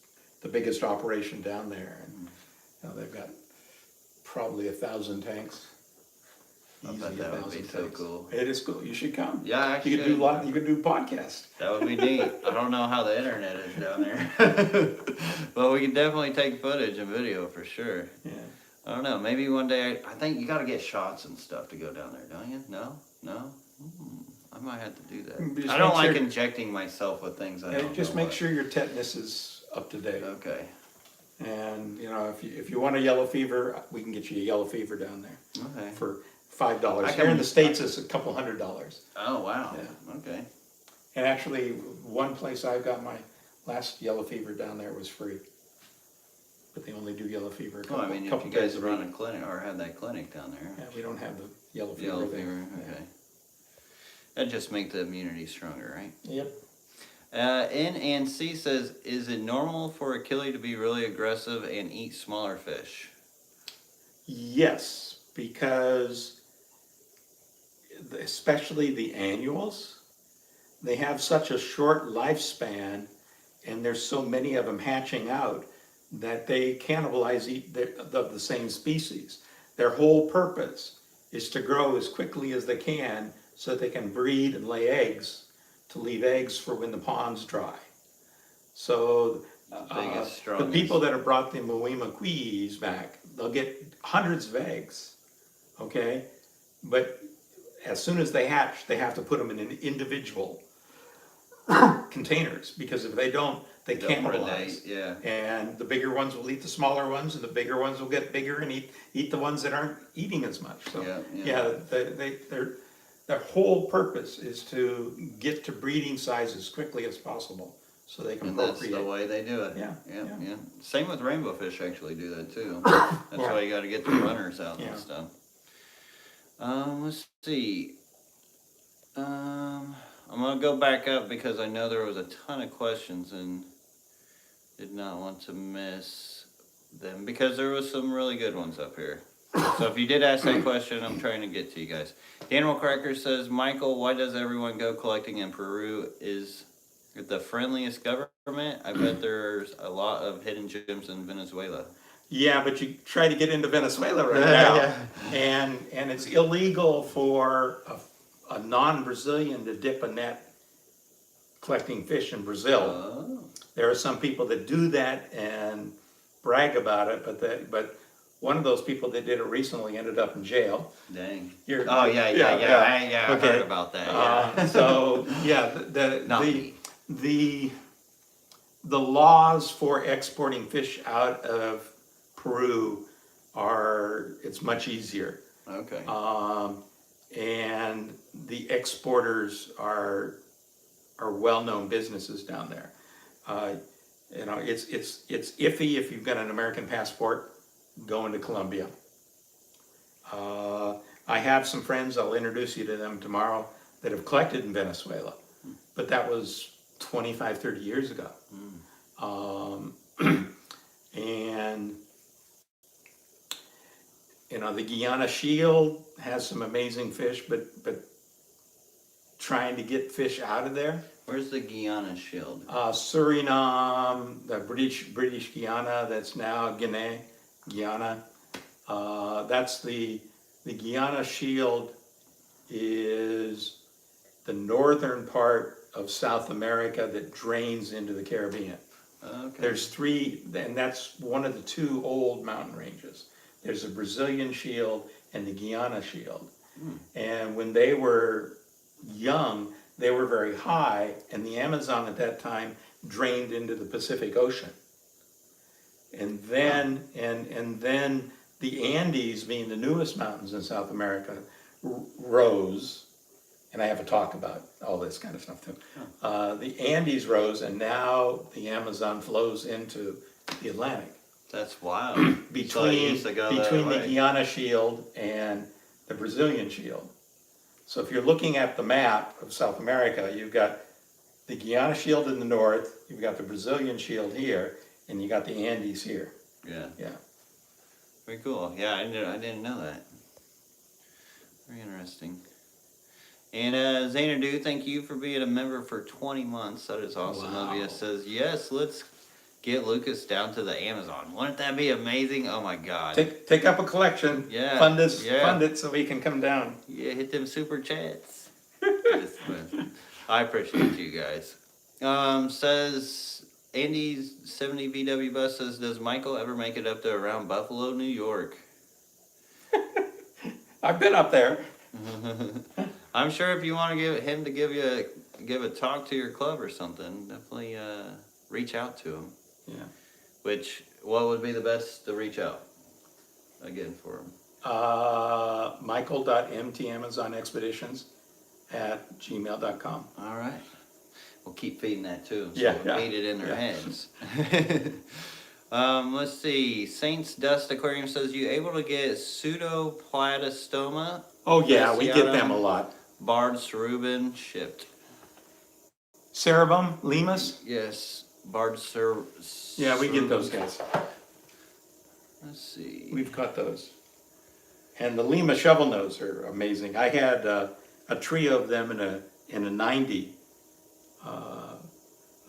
the biggest operation down there. And they've got probably 1,000 tanks. I bet Easy, that would 1,000 be so tanks. cool. It is cool. You should come. Yeah, I You could should. do you could do podcasts. That would be neat. I don't know how the internet is down there. But we can definitely take footage and video for sure. Yeah. I don't know. Maybe one day, I think you got to get shots and stuff to go down there, don't you? No? I might have to do that. Just I don't make like sure- injecting myself with things I Yeah, don't just know make what. sure your tetanus is up to date. Okay. And if you want a yellow fever, we can get you a yellow fever down there Okay. for $5. I Here in can- the States, it's a couple $100. Oh, wow. Yeah. Okay. And actually, one place I got my last yellow fever down there was free. But they only do yellow fever a Well, couple, I mean, if couple you guys days a run week. a clinic or have that clinic down there. Yeah, we don't have the yellow fever Yellow there. fever, Yeah. okay. That just make the immunity stronger, right? Yep. N and C says, is it normal for a killie to be really aggressive and eat smaller fish? Yes, because especially the annuals, they have such a short lifespan and there's so many of them hatching out that they cannibalize the same species. Their whole purpose is to grow as quickly as they can so they can breed and lay eggs to leave eggs for when the ponds dry. So Biggest, the strongest. people that have brought the Moima quees back, they'll get hundreds of eggs, okay? But as soon as they hatch, they have to put them in an individual containers, because if they don't, they Don't cannibalize. predate, yeah. And the bigger ones will eat the smaller ones, and the bigger ones will get bigger and eat the ones that aren't eating as much. So Yeah. their whole purpose is to get to breeding size as quickly as possible, so they can And that's procreate. the way they do it. Yeah, Yeah, yeah. yeah. Same with rainbow fish actually do that too. That's why you gotta get the runners out Yeah. and stuff. Let's see. I'm gonna go back up because I know there was a ton of questions and did not want to miss them because there was some really good ones up here. So if you did ask that question, I'm trying to get to you guys. Daniel Cracker says, Michael, why does everyone go collecting in Peru? Is it the friendliest government? I bet there's a lot of hidden gems in Venezuela. Yeah, but you try to get into Venezuela right now, and it's illegal for a non-Brazilian to dip a net collecting fish in Brazil. Oh. There are some people that do that and brag about it, but one of those people that did it recently ended up in jail. Dang. You're- Oh yeah, I Okay. heard about that. Yeah. So yeah, Not me. the laws for exporting fish out of Peru it's much easier. Okay. And the exporters are well-known businesses down there. It's iffy if you've got an American passport going to Colombia. I have some friends, I'll introduce you to them tomorrow, that have collected in Venezuela, but that was 25, 30 years ago. And the Guyana Shield has some amazing fish, but trying to get fish out of there. Where's the Guyana Shield? Suriname, the British Guyana, that's now Guyana. That's the Guyana Shield is the northern part of South America that drains into the Caribbean. Okay. There's three, and that's one of the two old mountain ranges. There's the Brazilian Shield and the Guyana Shield. And when they were young, they were very high, and the Amazon at that time drained into the Pacific Ocean. And then, and then the Andes, being the newest mountains in South America, rose, and I have a talk about all this kind of stuff too. The Andes rose, and now the Amazon flows into the Atlantic. That's wild. So it Between used to go that the way. Guiana Shield and the Brazilian Shield. So if you're looking at the map of South America, you've got the Guiana Shield in the north, you've got the Brazilian Shield here, and you got the Andes here. Yeah. Yeah. Very cool. Yeah, I didn't know that. Very interesting. And Xanadu, thank you for being a member for 20 months. That is awesome of you. Wow. Says, yes, let's get Lucas down to the Amazon. Wouldn't that be amazing? Oh my God. Take up a collection. Yeah, Fund this, yeah. fund it so we can come down. Yeah, hit them super chats. Just, I appreciate you guys. Says Andy's 70 VW bus says, does Michael ever make it up to around Buffalo, New York? I've been up there. I'm sure if you want to give a talk to your club or something, definitely reach out to him. Yeah. What would be the best to reach out again for him? Michael.mtamazonexpeditions@gmail.com. All right. We'll keep feeding that to them. So Yeah, we'll yeah, feed it in their yeah. heads. Let's see. Saints Dust Aquarium says, you able to get pseudoplastoma? Oh yeah, we get them a Fasciatum, lot. Barred cerumen shipped. Cerebum, limas? Yes. Barred Yeah, we get those cerumen. guys. Let's see. We've got those. And the Lima shovel nose are amazing. I had a trio of them in a 90.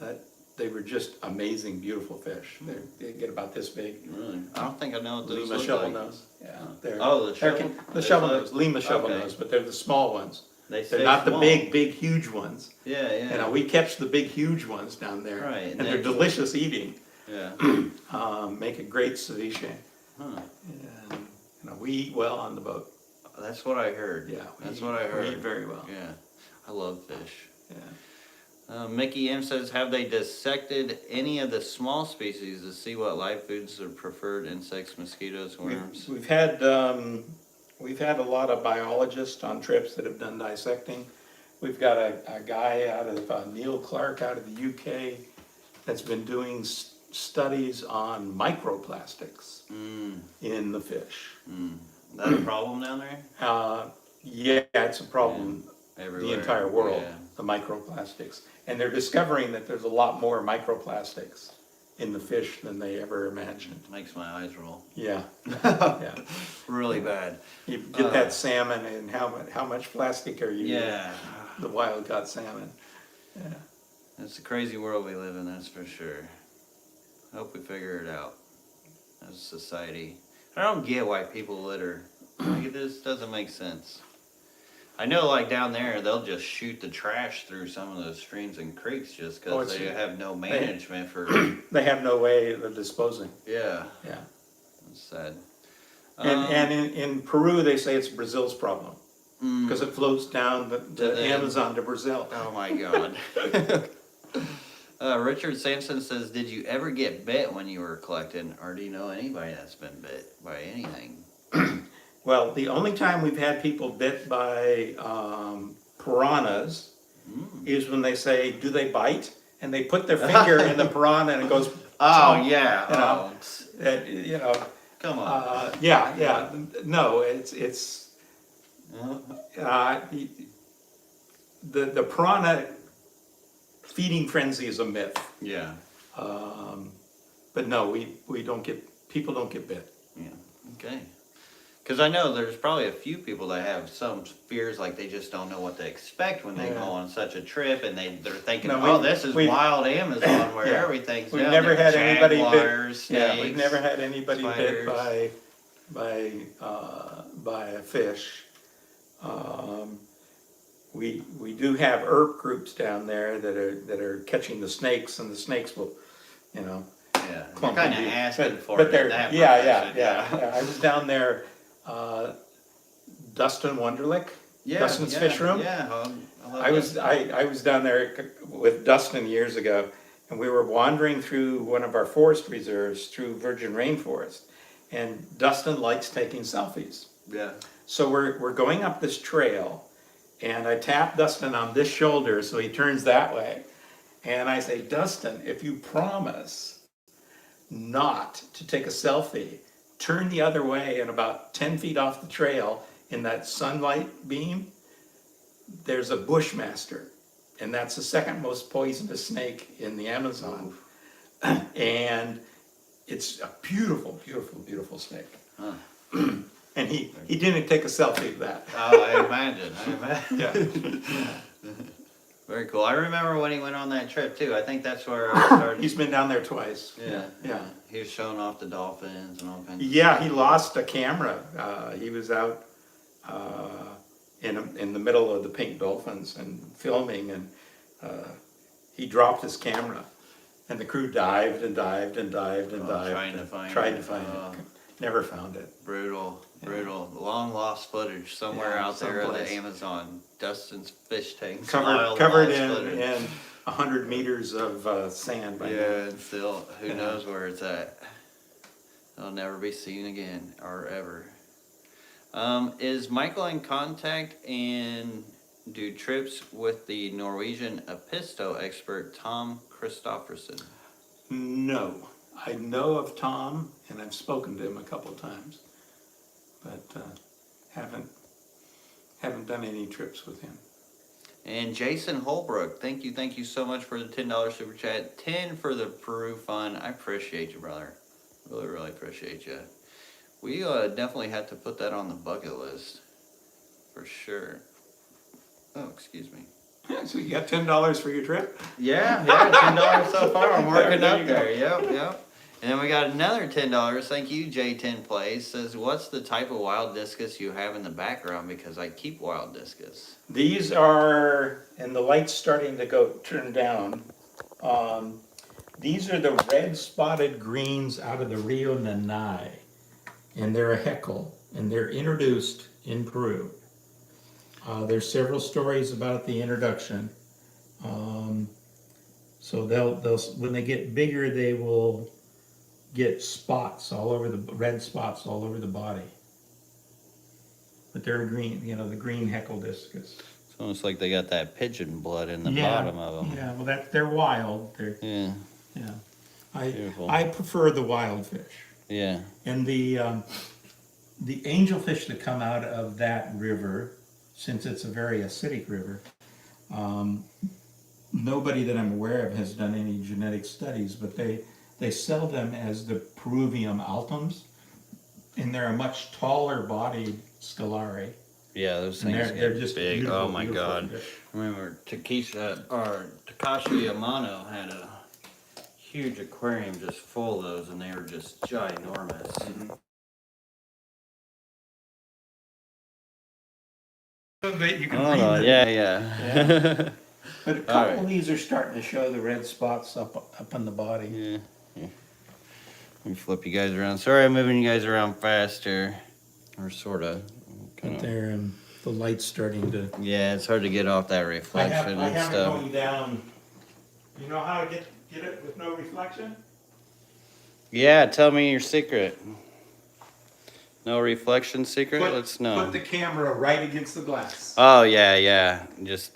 That they were just amazing, beautiful fish. They get about this big. Really? I don't think I know what those Lima look shovel like. nose. Yeah. The shovel? The shovel They're nose, Lima shovel okay. nose, but they're the small ones. They're They're not small. the big, huge ones. Yeah, yeah. You know, we catch the big, huge ones down there. Right, And they're delicious eating. Yeah. Make a great ceviche. Huh. And, you know, we eat well on the boat. That's what I heard. Yeah. That's what I heard. We eat very well. Yeah. I love fish. Yeah. Mickey M says, have they dissected any of the small species to see what live foods are preferred, insects, mosquitoes, worms? We've had a lot of biologists on trips that have done dissecting. We've got a guy out of Neil Clark out of the UK that's been doing studies on microplastics in the fish. Is that a problem down there? Yeah, it's a problem Everywhere. the entire world, Yeah. the microplastics. And they're discovering that there's a lot more microplastics in the fish than they ever imagined. Makes my eyes roll. Yeah, yeah. Really bad. You get that salmon, and how much plastic are you eating? Yeah. The wild caught salmon. Yeah. It's a crazy world we live in, that's for sure. I hope we figure it out as a society. I don't get why people litter. Like, this doesn't make sense. I know, like, down there, they'll just shoot the trash through some of those streams and creeks just because they have no management for... They have no way of disposing. Yeah, Yeah. it's sad. And in Peru, they say it's Brazil's problem because it flows down the Amazon to Brazil. Oh my God. Richard Sampson says, did you ever get bit when you were collecting, or do you know anybody that's been bit by anything? Well, the only time we've had people bit by piranhas is when they say, do they bite? And they put their finger in the piranha and it goes, Oh, yeah. you know, Come on. yeah. No, it's the piranha feeding frenzy is a myth. Yeah. But no, people don't get bit. Yeah. Okay. Because I know there's probably a few people that have some fears, like they just don't know what to expect when they go on such a trip, and they're thinking, this is wild Amazon where everything's We've down never there. had anybody Jaguars, bit. Yeah, snakes, we've never had anybody spiders. bit by a fish. We do have ERP groups down there that are catching the snakes, and the snakes will, you know. Yeah, clump you're kind of into you. asking for but it. they're in that yeah. profession, I was down there, Dustin Wunderlich, Dustin's Fish Room. Yeah, I was down there with Dustin years ago, and we were wandering through one of our forest reserves through virgin rainforest, and Dustin likes taking selfies. Yeah. So we're going up this trail, And I tap Dustin on this shoulder so he turns that way. And I say, Dustin, if you promise not to take a selfie, turn the other way and about 10 feet off the trail in that sunlight beam, there's a bushmaster. And that's the second most poisonous snake in the Amazon. And it's a beautiful, beautiful, beautiful snake. Huh. And he didn't take a selfie of that. Oh, I imagine. Yeah. Very cool. I remember when he went on that trip too. I think that's where I started. He's been down there twice. Yeah. He was showing off the dolphins and all kinds of Yeah, he lost a camera. He was out in the middle of the pink dolphins and filming, and he dropped his camera. And the crew dived and dived and dived and dived. Tried to find it. Never found it. Brutal. Long lost footage somewhere out there in the Amazon. Dustin's fish tank. Covered in 100 meters of sand by now. And still, who knows where it's at. It'll never be seen again, or ever. Is Michael in contact and do trips with the Norwegian Episto expert Tom Christofferson? No. I know of Tom, and I've spoken to him a couple of times, but haven't done any trips with him. And Jason Holbrook, thank you so much for the $10 super chat. 10 for the Peru fund. I appreciate you, brother. Really appreciate you. We definitely have to put that on the bucket list for sure. Oh, excuse me. Yeah, so you got $10 for your trip? Yeah, $10 so far. I'm working There up you there. Yep. And then we got another $10. Thank you, J10 Plays. Says, what's the type of wild discus you have in the background? Because I keep wild discus. These are, and the light's starting to turn down. These are the red spotted greens out of the Rio Nanay. And they're a heckle, and they're introduced in Peru. There's several stories about the introduction. So they'll when they get bigger, they will get spots all over red spots all over the body. But they're green, the green heckle discus. It's almost like they got that pigeon blood in the bottom of them. Yeah, well, they're wild. Yeah. I prefer the wild fish. Yeah. And the angelfish that come out of that river, since it's a very acidic river, nobody that I'm aware of has done any genetic studies, but they sell them as the Peruvium altums, and they're a much taller bodied scalari. Yeah, those things they're just big. Oh my beautiful God. fish. I remember Takashi Amano had a huge aquarium just full of those, and they were just ginormous. Mm-hmm. You can Yeah. But a couple of these are starting to show the red spots up on the body. Yeah. Let me flip you guys around. Sorry, I'm moving you guys around faster, or sort of. But they're the light's starting to. Yeah, it's hard to get off that reflection I and have it stuff. going down. You know how to get it with no reflection? Yeah, tell me your secret. No reflection secret? Let's know. Put the camera right against the glass. Oh, yeah. Just.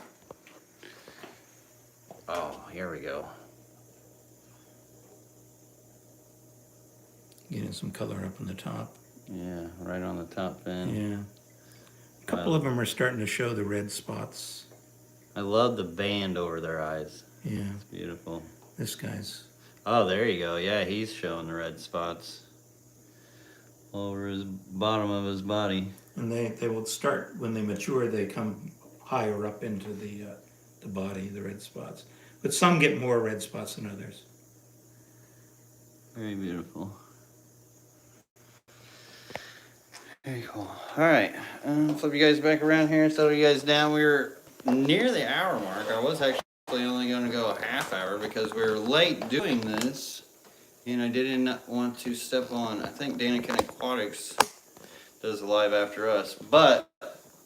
Oh, here we go. Getting some color up on the top. Yeah, right on the top fin. Yeah. A couple of them are starting to show the red spots. I love the band over their eyes. Yeah. It's beautiful. This guy's. Oh, there you go. Yeah, he's showing the red spots all over his bottom of his body. And they will start, when they mature, they come higher up into the body, the red spots. But some get more red spots than others. Very beautiful. Very cool. All right, flip you guys back around here and settle you guys down. We were near the hour mark. I was actually only going to go a half hour because we were late doing this, and I didn't want to step on. I think Danikin Aquatics does live after us, but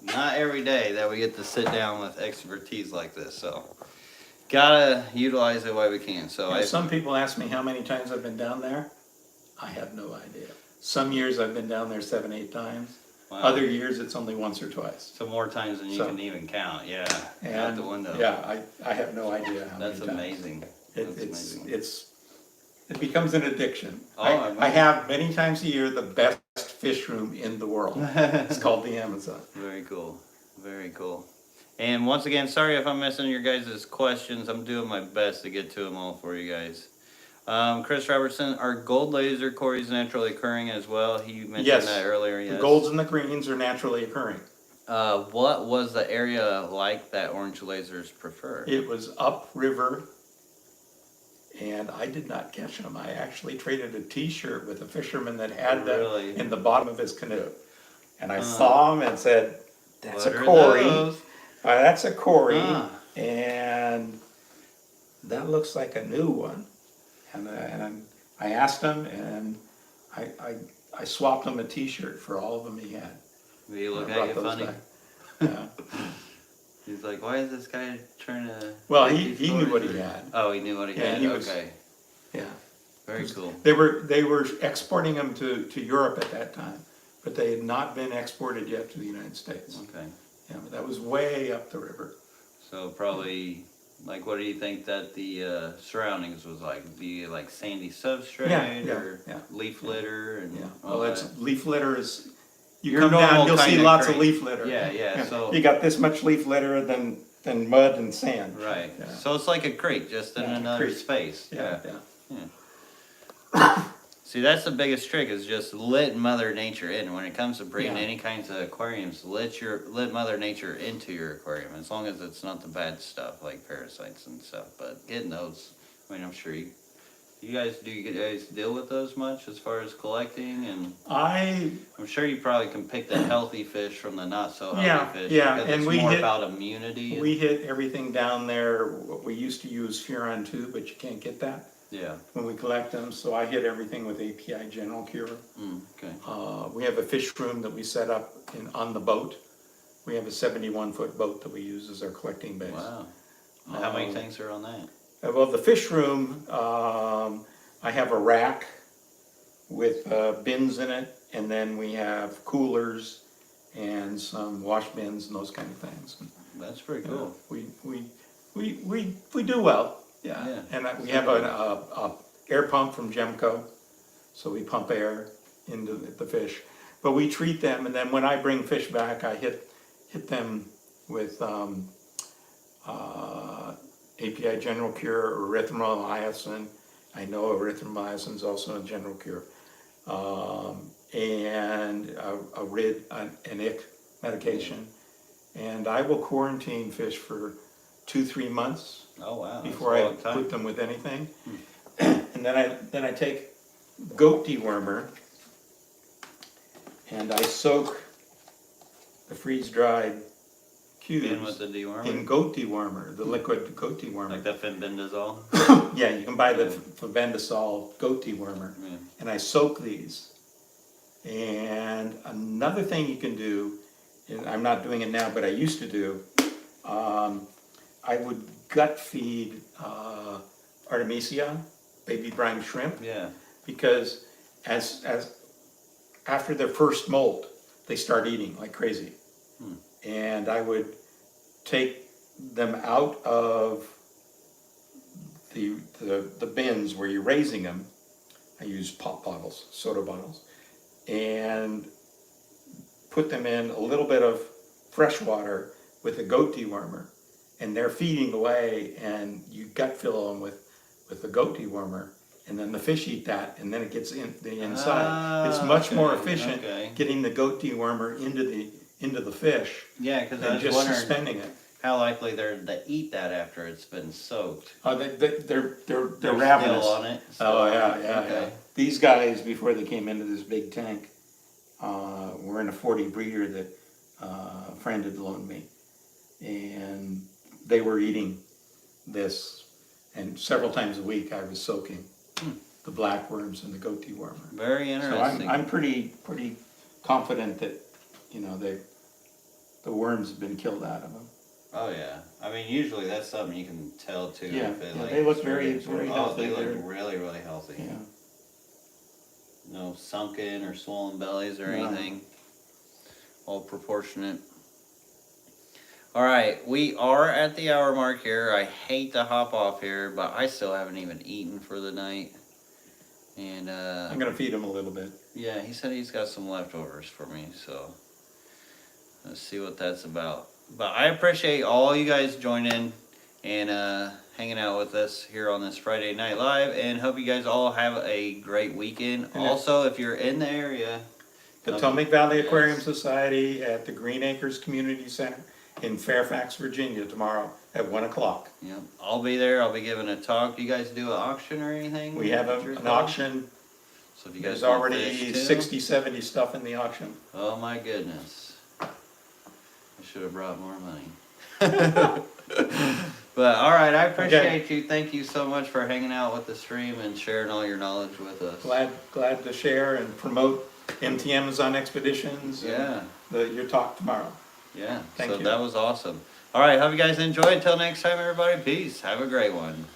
not every day that we get to sit down with expertise like this. So gotta utilize it while we can. So some people ask me how many times I've been down there. I have no idea. Some years I've been down there 7, 8 times. Wow. Other years, it's only once or twice. So more times than you So- can even count. Yeah, out And, the window. yeah, I have no idea how That's many times. amazing. That's amazing. It becomes an addiction. Oh, I know. I have many times a year the best fish room in the world. It's called the Amazon. Very cool. Very cool. And once again, sorry if I'm missing your guys' questions. I'm doing my best to get to them all for you guys. Chris Robertson, are gold laser quarries naturally occurring as well? He mentioned Yes. that earlier. Yes. The golds and the greens are naturally occurring. What was the area like that orange lasers prefer? It was upriver, and I did not catch them. I actually traded a T-shirt with a fisherman that had Really? them in the bottom of his canoe. And I saw him and said, that's What a are Cory. those? That's a Cory, Huh. and that looks like a new one. And I asked him, and I swapped him a T-shirt for all of them he had. Did he look I at brought you those funny? back. Yeah. He's like, why is this guy trying to... Well, take he these knew what photos?" he had. Oh, he knew what he Yeah, had? he was- Okay. Yeah. Very cool. They were exporting them to Europe at that time, but they had not been exported yet to the United States. Okay. Yeah, but that was way up the river. So probably, like, what do you think that the surroundings was like? Be like sandy substrate Yeah, or yeah. leaf litter and Yeah. all Well, that? it's leaf litter is. You Your come down, normal you'll see kinda lots of creek. leaf litter. Yeah, yeah, so- You got this much leaf litter, then mud and sand. Right. Yeah. So it's like a creek, just in Yeah, another creek. space. Yeah, Yeah. yeah. See, that's the biggest trick is just let Mother Nature in. When it comes to bringing Yeah. any kinds of aquariums, let Mother Nature into your aquarium, as long as it's not the bad stuff like parasites and stuff. But getting those, I mean, I'm sure you guys deal with those much as far as collecting, and I'm sure you probably can pick the healthy fish from the not so healthy Yeah, fish. yeah, because and it's we more hit- about immunity. We hit everything down there. We used to use Furon too, but you can't get that Yeah. when we collect them. So I hit everything with API General Cure. Okay. We have a fish room that we set up on the boat. We have a 71-foot boat that we use as our collecting base. Wow. How many tanks are on that? Well, the fish room, I have a rack with bins in it, and then we have coolers and some wash bins and those kind of things. That's pretty You know, cool. we do well, yeah. Yeah. And we have a air pump from Gemco, so we pump air into the fish. But we treat them, and then when I bring fish back, I hit them with API General Cure, erythromycin. I know erythromycin is also a general cure, and a RID, an ick medication. And I will quarantine fish for 2-3 months Oh wow. That's before a I long time. put them with anything. And then I take goat dewormer and I soak the freeze-dried cubes In with the dewormer? in goat dewormer, the liquid goat dewormer. Like that fenbendazole? Yeah, you can buy the fenbendazole goat dewormer. Yeah. And I soak these. And another thing you can do, and I'm not doing it now, but I used to do, I would gut feed Artemisia, baby brine shrimp, Yeah. because as after their first molt, they start eating like crazy. And I would take them out of the bins where you're raising them. I use pop bottles, soda bottles, and put them in a little bit of fresh water with a goat dewormer, and they're feeding away, and you gut fill them with the goat dewormer, and then the fish eat that, and then it gets in the inside. It's much more okay, efficient okay. getting the goat dewormer into the fish Yeah, because I than was just wondering suspending it. how likely they're to eat that after it's been soaked. They're They're ravenous. still on it. Oh, still yeah, on it, yeah, okay. yeah. These guys, before they came into this big tank, were in a 40 breeder that a friend had loaned me. And they were eating this, and several times a week I was soaking the blackworms and the goat dewormer. Very So interesting. I'm pretty confident that, the worms have been killed out of them. Oh yeah. I mean, usually that's something you can tell too. Yeah, if it, yeah, like, they look started very, to sort of- very oh, healthy. they look They're- really, really healthy. Yeah. No sunken or swollen bellies or No. anything. all proportionate. All right, we are at the hour mark here. I hate to hop off here, but I still haven't even eaten for the night. And I'm gonna feed him a little bit. yeah, he said he's got some leftovers for me, so let's see what that's about. But I appreciate all you guys joining and hanging out with us here on this Friday Night Live, and hope you guys all have a great weekend. And Also, if you're in the area, Potomac Valley Aquarium Society at the Green Acres Community Center in Fairfax, Virginia tomorrow at 1 o'clock. yep, I'll be there. I'll be giving a talk. Do you guys do an auction or anything? We have an auction. So if you guys There's want already fish too? 60, 70 stuff in the auction. Oh my goodness. I should have brought more money. But all right, I appreciate you. Thank you so much for hanging out with the stream and sharing all your knowledge with us. Glad to share and promote MT Amazon Expeditions. Yeah. And your talk tomorrow. Yeah. Thank So you. that was awesome. All right, hope you guys enjoyed. Until next time, everybody. Peace. Have a great one.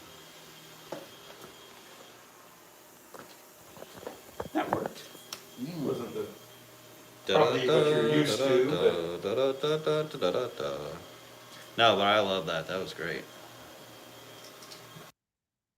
That worked. Wasn't the Da- probably what you're used to, da- da- da- da- da- da- da- da- da. No, but I love that. That was great.